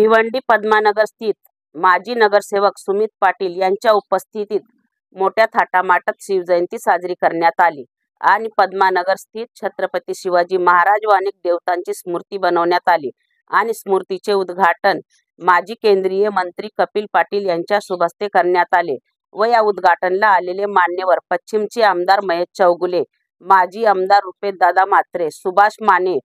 भिवंडी पद्मानगर स्थित माजी नगरसेवक सुमित पाटील यांच्या उपस्थितीत मोठ्या थाटामाटात शिवजयंती साजरी करण्यात आली आणि पद्मानगर स्थित छत्रपती शिवाजी महाराज व अनेक देवतांची स्मृती बनवण्यात आली आणि स्मृतीचे उद्घाटन माजी केंद्रीय मंत्री कपिल पाटील यांच्या शुभ हस्ते करण्यात आले व या उद्घाटनला आलेले मान्यवर पश्चिमचे आमदार महेश चौगुले, माजी आमदार रुपेशदादा म्हात्रे, सुभाष माने,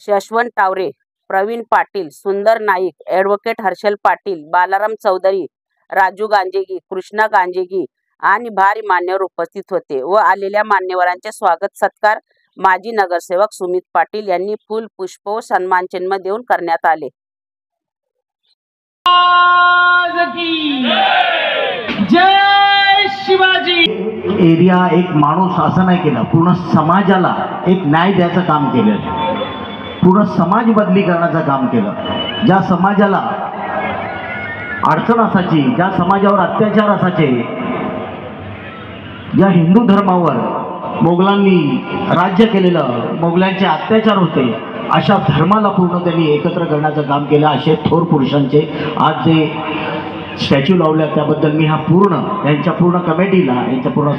यशवंत टावरे, प्रवीण पाटील, सुंदर नाईक, ॲडव्होकेट हर्षल पाटील, बालाराम चौधरी, राजू गांजेगी, कृष्णा गांजेगी आणि भारी मान्यवर उपस्थित होते व आलेल्या मान्यवरांचे स्वागत सत्कार माजी नगरसेवक सुमित पाटील यांनी फूल, पुष्प व सन्मानचिन्ह देऊन करण्यात आले। जय शिवाजी। एरिया एक माणूस असं नाही केलं, पूर्ण समाजाला एक न्याय द्यायचं काम केलं, पूर्ण समाज बदली करण्याचं काम केलं। ज्या समाजाला अडचण असायची, ज्या समाजावर अत्याचार असायचे, ज्या हिंदू धर्मावर मोगलांनी राज्य केलेलं, मोगलांचे अत्याचार होते, अशा धर्माला पूर्ण त्यांनी एकत्र करण्याचं काम केलं। असे थोर पुरुषांचे आज जे स्टॅच्यू लावले त्याबद्दल मी यांच्या पूर्ण कमिटीला, यांच्या पूर्ण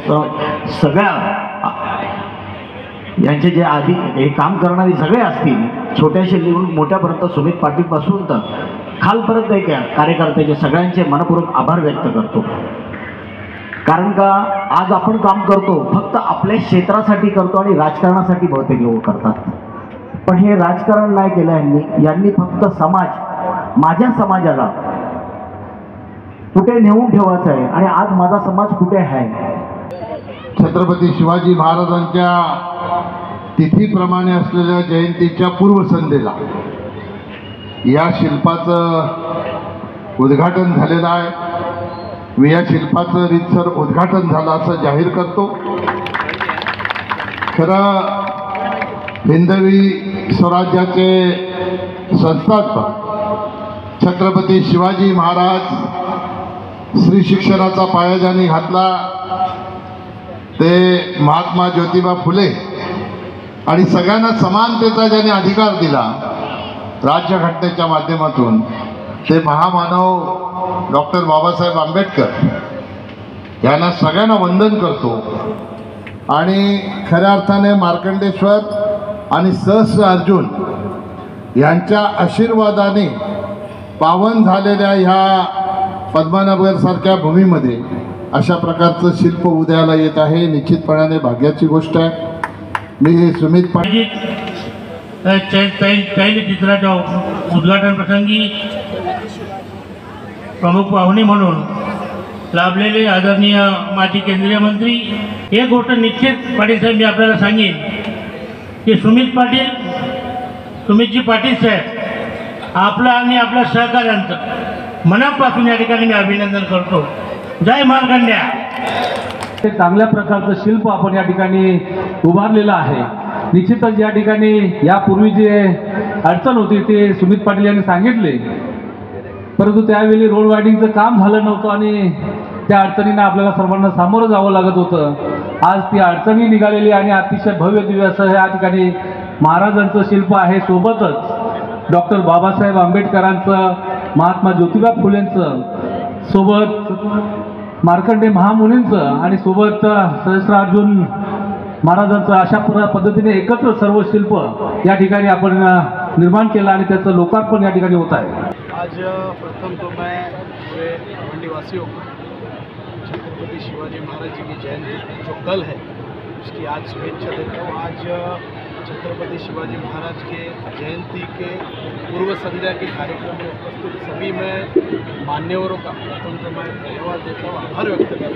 सगळ्या यांचे जे आधी हे काम करणारे सगळे असतील, छोट्याशे लिहून मोठ्यापर्यंत सुमित पाटीलपासून तर खालपर्यंत एक कार्यकर्त्याचे सगळ्यांचे मनपूर्वक आभार व्यक्त करतो। कारण का आज आपण काम करतो फक्त आपल्या क्षेत्रासाठी करतो आणि राजकारणासाठी बहुतेक लोक करतात, पण हे राजकारण नाही केलं यांनी फक्त माझ्या समाजाला कुठे नेऊन ठेवायचं आहे आणि आज माझा समाज कुठे आहे। छत्रपती शिवाजी महाराजांच्या तिथीप्रमाणे असलेल्या जयंतीच्या पूर्वसंध्येला या शिल्पाचं उद्घाटन झालेलं आहे। मी या शिल्पाचं रीतसर उद्घाटन झालं असं जाहीर करतो। खरं हिंदवी स्वराज्याचे संस्थापक छत्रपती शिवाजी महाराज स्त्री शिक्षणाचा पाया ज्यांनी घातला ते महात्मा ज्योतिबा फुले आणि सगळ्यांना समानतेचा ज्यांनी अधिकार दिला राज्यघटनेच्या माध्यमातून ते महामानव डॉक्टर बाबासाहेब आंबेडकर यांना सगळ्यांना वंदन करतो। आणि खऱ्या अर्थाने मार्कंडेश्वर आणि सहस्र अर्जुन यांच्या आशीर्वादाने पावन झालेल्या ह्या पद्मानगरसारख्या भूमीमध्ये अशा प्रकारचं शिल्प उदयाला येत आहे, निश्चितपणाने भाग्याची गोष्ट आहे। मी सुमित पाटील चित्राच्या उद्घाटन प्रसंगी प्रमुख पाहुणे म्हणून लाभलेले आदरणीय माजी केंद्रीय मंत्री, एक गोष्ट निश्चित पाटील साहेब मी आपल्याला सांगेन की सुमितजी पाटील साहेब आपलं आणि आपल्या सहकाऱ्यांचं मनापासून या ठिकाणी मी अभिनंदन करतो। जय मार्कंड्या। ते चांगल्या प्रकारचं शिल्प आपण या ठिकाणी उभारलेलं आहे। निश्चितच या ठिकाणी यापूर्वी जे अडचण होती ते सुमित पाटील यांनी सांगितले, परंतु त्यावेळी रोड वायडिंगचं काम झालं नव्हतं आणि त्या अडचणींना आपल्याला सर्वांना सामोरं जावं लागत होतं। आज ती अडचणी निघालेली आणि अतिशय भव्य दिव्य असं या ठिकाणी महाराजांचं शिल्प आहे। सोबतच डॉक्टर बाबासाहेब आंबेडकरांचं, महात्मा ज्योतिबा फुलेंचं, सोबत मार्कंडे महामुनींचं आणि सोबत सहस्रार्जुन महाराजांचं, अशा पद्धतीने एकत्र सर्व शिल्प या ठिकाणी आपण निर्माण केलं आणि त्याचं लोकार्पण या ठिकाणी होत आहे। आज प्रथम तो मैं पूरे भिवंडीवासियों को छत्रपति शिवाजी महाराज जी की जयंती जो कल है उसकी आज शुभेच्छा देता हूँ। आज छत्रपति शिवाजी महाराज के जयंती के पूर्व संध्या के कार्यक्रम में उपस्थित सभी मैं मान्यवरों का प्रथम तो मैं धन्यवाद देता हूँ, आभार व्यक्त करता हूँ।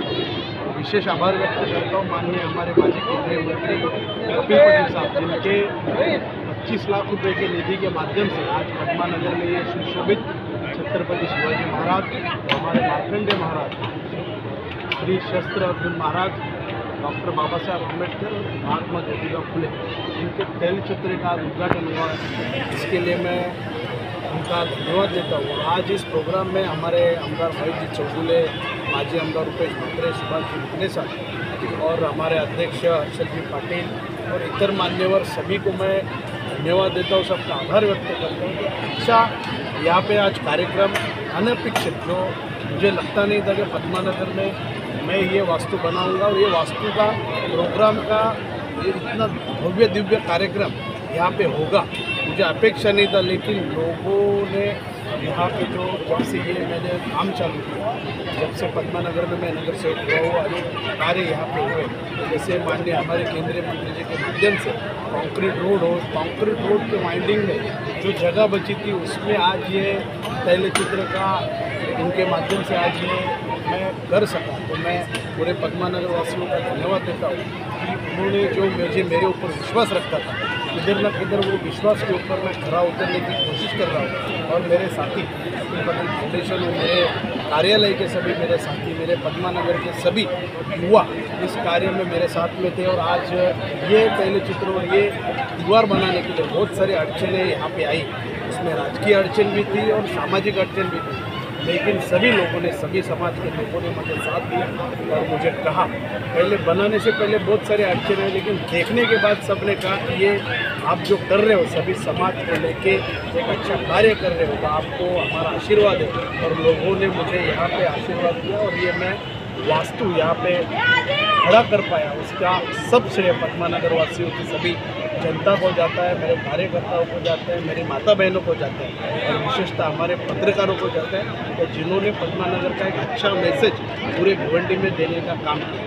विशेष आभार व्यक्त करता हूँ माननीय हमारे माजी केंद्रीय मंत्री कपिल पाटील साहब, जिनके 25 लाख रुपए के निधि के माध्यम से आज पद्मानगर में ये सुशोभित छत्रपति शिवाजी महाराज, हमारे मार्कंडे महाराज, श्री शस्त्र अर्जुन महाराज, डॉक्टर बाबा साहेब आम्बेडकर और महात्मा ज्योतिबा फुले, इनके तैलचित्र का उद्घाटन हुआ। इसके लिए मैं उनका धन्यवाद देता हूँ। आज इस प्रोग्राम में हमारे आमदार महेश जी चौगुले, माजी आमदार रुपेश म्हात्रे, सुभाष जी मुखने साहब और हमारे अध्यक्ष हर्षल जी पाटिल और इतर मान्यवर सभी को मैं धन्यवाद देता हूँ, सबका आभार व्यक्त करता हूँ। अच्छा यहाँ पे आज कार्यक्रम अनपेक्षित, जो मुझे लगता नहीं था कि पद्मानगर में मैं ये वास्तु बनाऊंगा और ये वास्तु का प्रोग्राम का ये इतना भव्य दिव्य कार्यक्रम यहाँ पे होगा, मुझे अपेक्षा नहीं था। लेकिन लोगों ने यहाँ पे जो जब से ये मैंने काम चालू किया, जब से पद्मानगर में मैं नगर सेवक हुआ हूँ, अनेक कार्य यहाँ पे हुए, जैसे माननीय हमारे केंद्रीय मंत्री जी के माध्यम से कंक्रीट रोड हो, कंक्रीट रोड के वाइंडिंग में जो जगह बची थी उसमें आज ये पहले चित्र का उनके माध्यम से आज ये मैं कर सका। तो मैं पूरे पद्मानगर वासियों का धन्यवाद देता हूँ कि उन्होंने जो मेरे ऊपर विश्वास रखा था, किधर न किधर वो विश्वास के ऊपर मैं खरा उतरने की कोशिश कर रहा हूँ। और मेरे साथी पटेल फाउंडेशन और मेरे कार्यालय के सभी मेरे साथी, मेरे पद्मानगर के सभी युवा इस कार्य में मेरे साथ में थे। और आज ये पहले चित्र और ये दीवार बनाने के लिए बहुत सारी अड़चनें यहाँ पे आई, उसमें राजकीय अड़चन भी थी और सामाजिक अड़चन भी थी, लेकिन सभी लोगों ने, सभी समाज के लोगों ने मुझे साथ दिया और मुझे कहा, पहले बनाने से पहले बहुत सारे अड़चन है, लेकिन देखने के बाद सबने कहा कि ये आप जो कर रहे हो सभी समाज को लेके एक अच्छा कार्य कर रहे हो, तो आपको हमारा आशीर्वाद है। और लोगों ने मुझे यहाँ पे आशीर्वाद दिया और ये मैं वास्तु यहाँ पे खड़ा कर पाया, उसका सब श्रेय पद्मानगर वासियों की सभी जनता को जाता है, मेरे कार्यकर्ताओं को जाता है, मेरी माता बहनों को जाता है और विशेषतः हमारे पत्रकारों को जाता है, तो जिन्होंने पद्मानगर का एक अच्छा मैसेज पूरे भिवंडी में देने का काम किया।